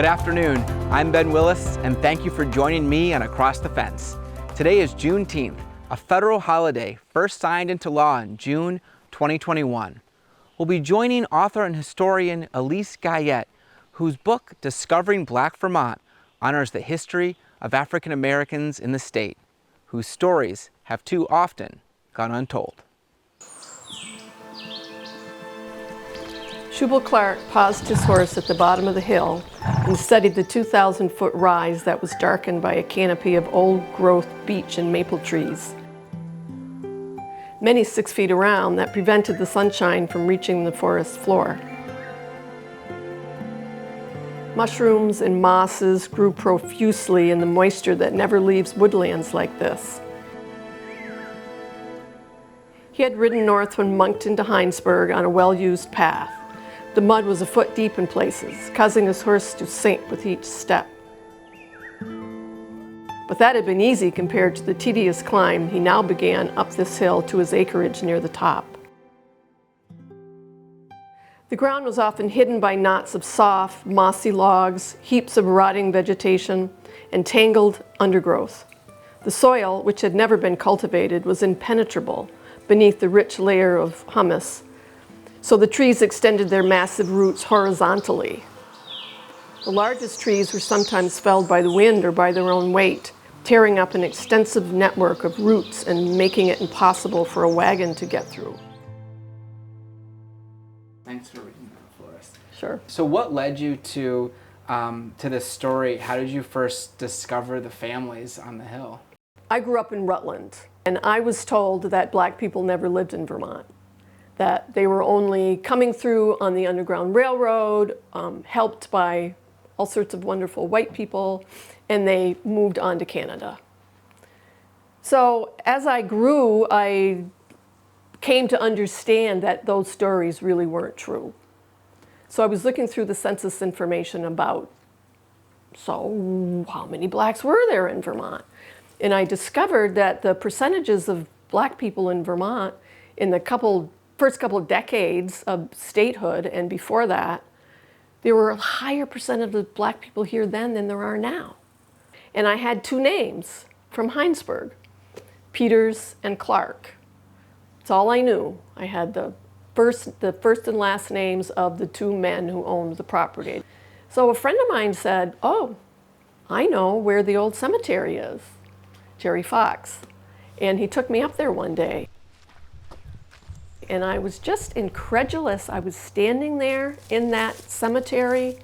Good afternoon, I'm Ben Willis, and thank you for joining me on Across the Fence. Today is Juneteenth, a federal holiday first signed into law in June 2021. We'll be joining author and historian Elise Guyette, whose book, Discovering Black Vermont, honors the history of African Americans in the state, whose stories have too often gone untold. Shubel Clark paused his horse at the bottom of the hill and studied the 2,000-foot rise that was darkened by a canopy of old-growth beech and maple trees, many 6 feet around, that prevented the sunshine from reaching the forest floor. Mushrooms and mosses grew profusely in the moisture that never leaves woodlands like this. He had ridden north from Moncton to Hinesburg on a well-used path. The mud was a foot deep in places, causing his horse to sink with each step. But that had been easy compared to the tedious climb he now began up this hill to his acreage near the top. The ground was often hidden by knots of soft, mossy logs, heaps of rotting vegetation, and tangled undergrowth. The soil, which had never been cultivated, was impenetrable beneath the rich layer of humus, so the trees extended their massive roots horizontally. The largest trees were sometimes felled by the wind or by their own weight, tearing up an extensive network of roots and making it impossible for a wagon to get through. Thanks for reading that for us. Sure. So what led you to this story? How did you first discover the families on the hill? I grew up in Rutland, and I was told that black people never lived in Vermont, that they were only coming through on the Underground Railroad, helped by all sorts of wonderful white people, and they moved on to Canada. So as I grew, I came to understand that those stories really weren't true. So I was looking through the census information about, so how many blacks were there in Vermont? And I discovered that the percentages of black people in Vermont in the first couple of decades of statehood and before that, there were a higher percentage of black people here then than there are now. And I had 2 names from Hinesburg, Peters and Clark. That's all I knew. I had the first and last names of the 2 men who owned the property. So a friend of mine said, "Oh, I know where the old cemetery is, Jerry Fox." And he took me up there one day. And I was just incredulous. I was standing there in that cemetery,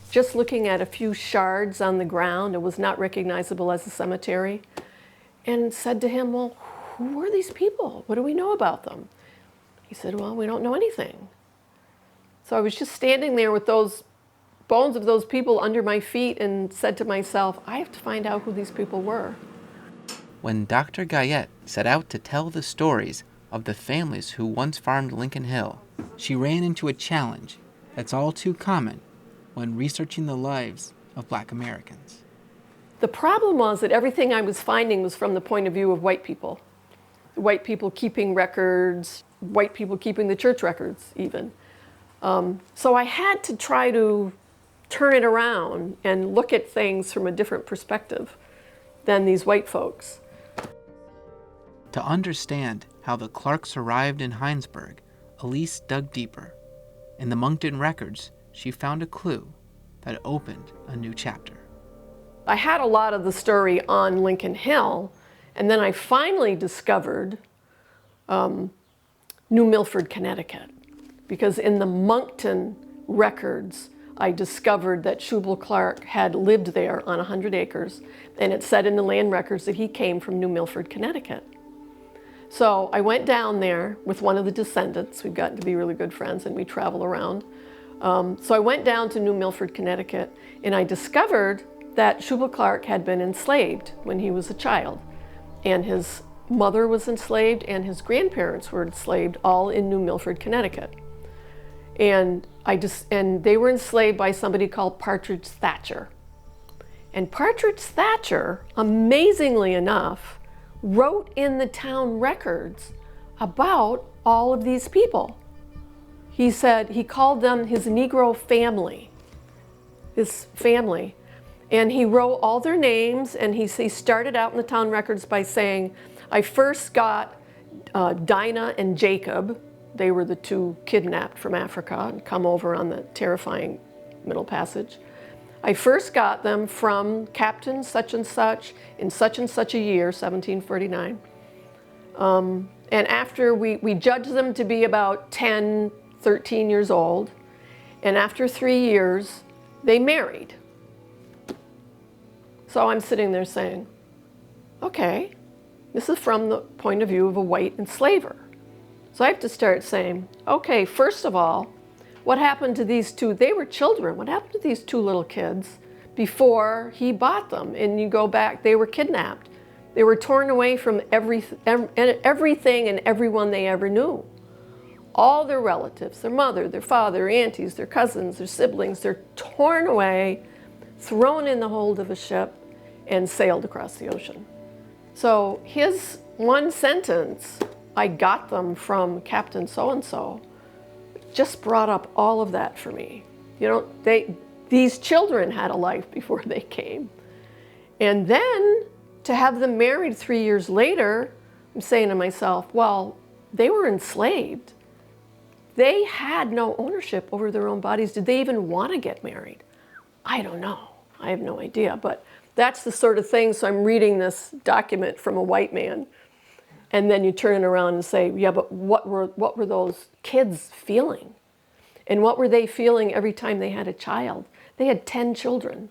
just looking at a few shards on the ground. It was not recognizable as a cemetery. And said to him, "Well, who are these people? What do we know about them?" He said, "Well, we don't know anything." So I was just standing there with those bones of those people under my feet and said to myself, I have to find out who these people were. When Dr. Guyette set out to tell the stories of the families who once farmed Lincoln Hill, she ran into a challenge that's all too common when researching the lives of Black Americans. The problem was that everything I was finding was from the point of view of white people. White people keeping records, white people keeping the church records even. So I had to try to turn it around and look at things from a different perspective than these white folks. To understand how the Clarks arrived in Hinesburg, Elise dug deeper. In the Moncton records, she found a clue that opened a new chapter. I had a lot of the story on Lincoln Hill, and then I finally discovered New Milford, Connecticut, because in the Moncton records, I discovered that Shubel Clark had lived there on 100 acres, and it said in the land records that he came from New Milford, Connecticut. So I went down there with one of the descendants. We've gotten to be really good friends, and we travel around. So I went down to New Milford, Connecticut, and I discovered that Shubel Clark had been enslaved when he was a child. And his mother was enslaved, and his grandparents were enslaved, all in New Milford, Connecticut. And they were enslaved by somebody called Partridge Thatcher. And Partridge Thatcher, amazingly enough, wrote in the town records about all of these people. He said he called them his Negro family. his family. And he wrote all their names, and he started out in the town records by saying, I first got Dinah and Jacob. They were the two kidnapped from Africa and come over on the terrifying Middle Passage. I first got them from Captain such and such in such and such a year, 1749. And after we judged them to be about 10, 13 years old, and after 3 years, they married. So I'm sitting there saying, okay, this is from the point of view of a white enslaver. So I have to start saying, okay, first of all, what happened to these two? They were children. What happened to these two little kids before he bought them? And you go back, they were kidnapped. They were torn away from everything and everyone they ever knew. All their relatives, their mother, their father, their aunties, their cousins, their siblings, they're torn away, thrown in the hold of a ship, and sailed across the ocean. So his one sentence, I got them from Captain so-and-so, just brought up all of that for me. You know, these children had a life before they came. And then to have them married 3 years later, I'm saying to myself, well, they were enslaved. They had no ownership over their own bodies. Did they even want to get married? I don't know. I have no idea. But that's the sort of thing. So I'm reading this document from a white man, and then you turn it around and say, yeah, but what were those kids feeling? And what were they feeling every time they had a child? They had 10 children,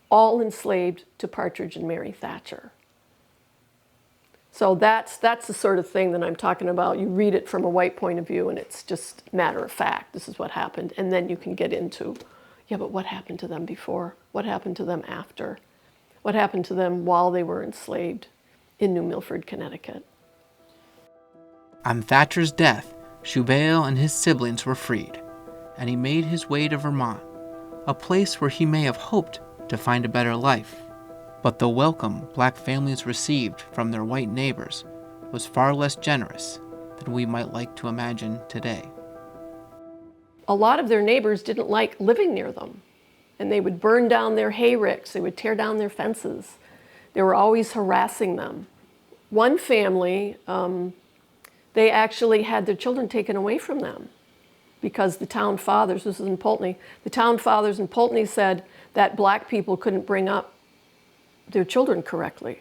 all enslaved to Partridge and Mary Thatcher. So that's the sort of thing that I'm talking about. You read it from a white point of view, and it's just matter of fact. This is what happened. And then you can get into, yeah, but what happened to them before? What happened to them after? What happened to them while they were enslaved in New Milford, Connecticut? On Thatcher's death, Shubel and his siblings were freed, and he made his way to Vermont, a place where he may have hoped to find a better life. But the welcome black families received from their white neighbors was far less generous than we might like to imagine today. A lot of their neighbors didn't like living near them, and they would burn down their hay ricks, they would tear down their fences. They were always harassing them. One family, they actually had their children taken away from them because the town fathers, this is in Pulteney, the town fathers in Pulteney said that black people couldn't bring up their children correctly.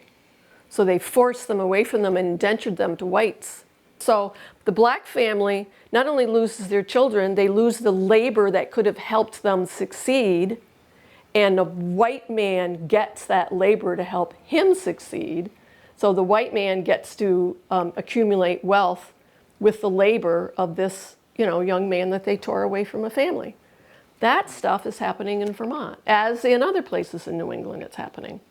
So they forced them away from them and indentured them to whites. So the black family not only loses their children, they lose the labor that could have helped them succeed, and the white man gets that labor to help him succeed. So the white man gets to accumulate wealth with the labor of this, young man that they tore away from a family. That stuff is happening in Vermont, as in other places in New England it's happening.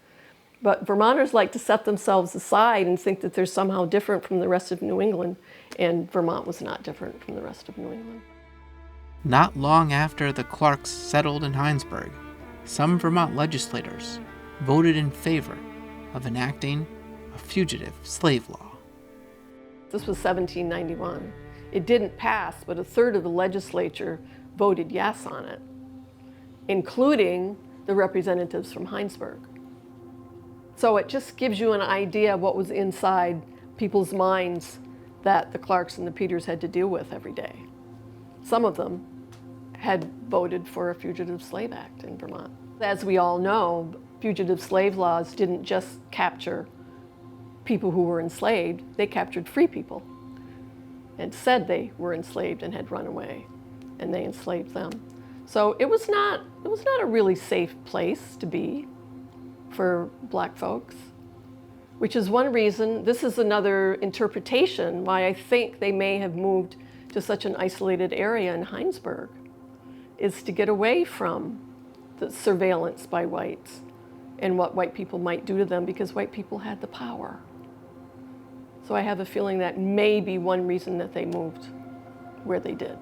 But Vermonters like to set themselves aside and think that they're somehow different from the rest of New England, and Vermont was not different from the rest of New England. Not long after the Clarks settled in Hinesburg, some Vermont legislators voted in favor of enacting a fugitive slave law. This was 1791. It didn't pass, but a third of the legislature voted yes on it, including the representatives from Hinesburg. So it just gives you an idea of what was inside people's minds that the Clarks and the Peters had to deal with every day. Some of them had voted for a Fugitive Slave Act in Vermont. As we all know, fugitive slave laws didn't just capture people who were enslaved, they captured free people and said they were enslaved and had run away, and they enslaved them. So it was not a really safe place to be for black folks, which is one reason, this is another interpretation why I think they may have moved to such an isolated area in Hinesburg, is to get away from the surveillance by whites and what white people might do to them, because white people had the power. So I have a feeling that may be one reason that they moved where they did.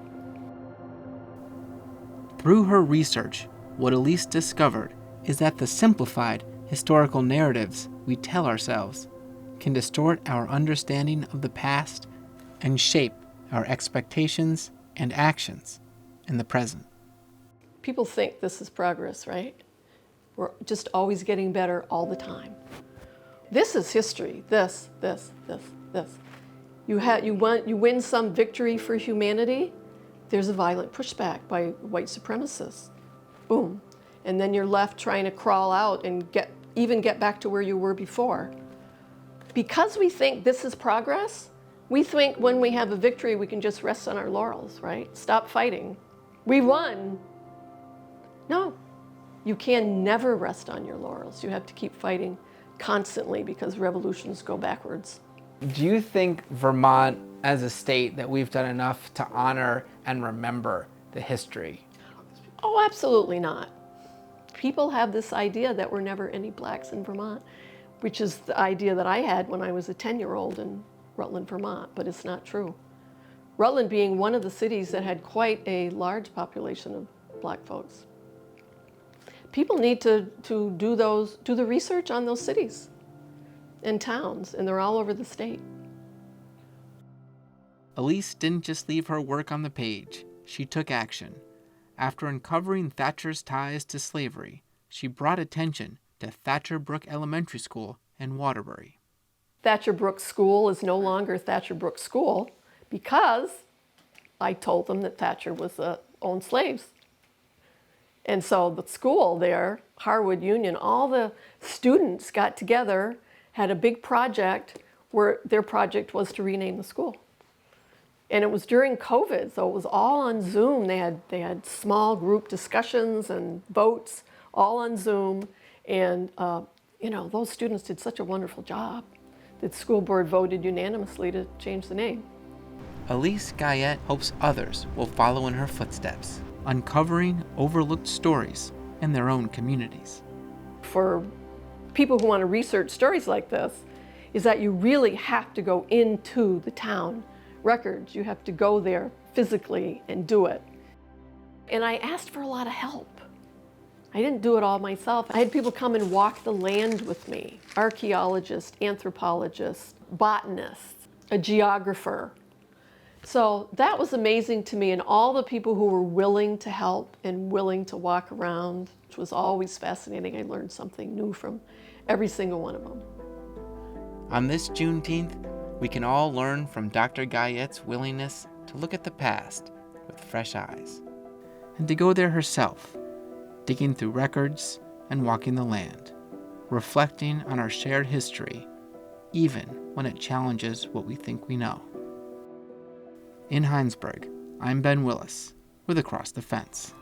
Through her research, what Elise discovered is that the simplified historical narratives we tell ourselves can distort our understanding of the past and shape our expectations and actions in the present. People think this is progress, right? We're just always getting better all the time. This is history. This. You win some victory for humanity, there's a violent pushback by white supremacists. Boom. And then you're left trying to crawl out and get back to where you were before. Because we think this is progress, we think when we have a victory, we can just rest on our laurels, right? Stop fighting. We won. No, you can never rest on your laurels. You have to keep fighting constantly because revolutions go backwards. Do you think Vermont, as a state, that we've done enough to honor and remember the history? Oh, absolutely not. People have this idea that we're never any blacks in Vermont, which is the idea that I had when I was a 10-year-old in Rutland, Vermont, but it's not true. Rutland being one of the cities that had quite a large population of black folks. People need to do the research on those cities and towns, and they're all over the state. Elise didn't just leave her work on the page. She took action. After uncovering Thatcher's ties to slavery, she brought attention to Thatcher Brook Elementary School in Waterbury. Thatcher Brook School is no longer Thatcher Brook School because I told them that Thatcher owned slaves. And so the school there, Harwood Union, all the students got together, had a big project where their project was to rename the school. And it was during COVID, so it was all on Zoom. They had small group discussions and votes, all on Zoom. And those students did such a wonderful job. The school board voted unanimously to change the name. Elise Guyette hopes others will follow in her footsteps, uncovering overlooked stories in their own communities. For people who want to research stories like this, is that you really have to go into the town records. You have to go there physically and do it. And I asked for a lot of help. I didn't do it all myself. I had people come and walk the land with me, archaeologists, anthropologists, botanists, a geographer. So that was amazing to me, and all the people who were willing to help and willing to walk around, which was always fascinating. I learned something new from every single one of them. On this Juneteenth, we can all learn from Dr. Guyette's willingness to look at the past with fresh eyes, and to go there herself, digging through records and walking the land, reflecting on our shared history, even when it challenges what we think we know. In Hinesburg, I'm Ben Willis with Across the Fence.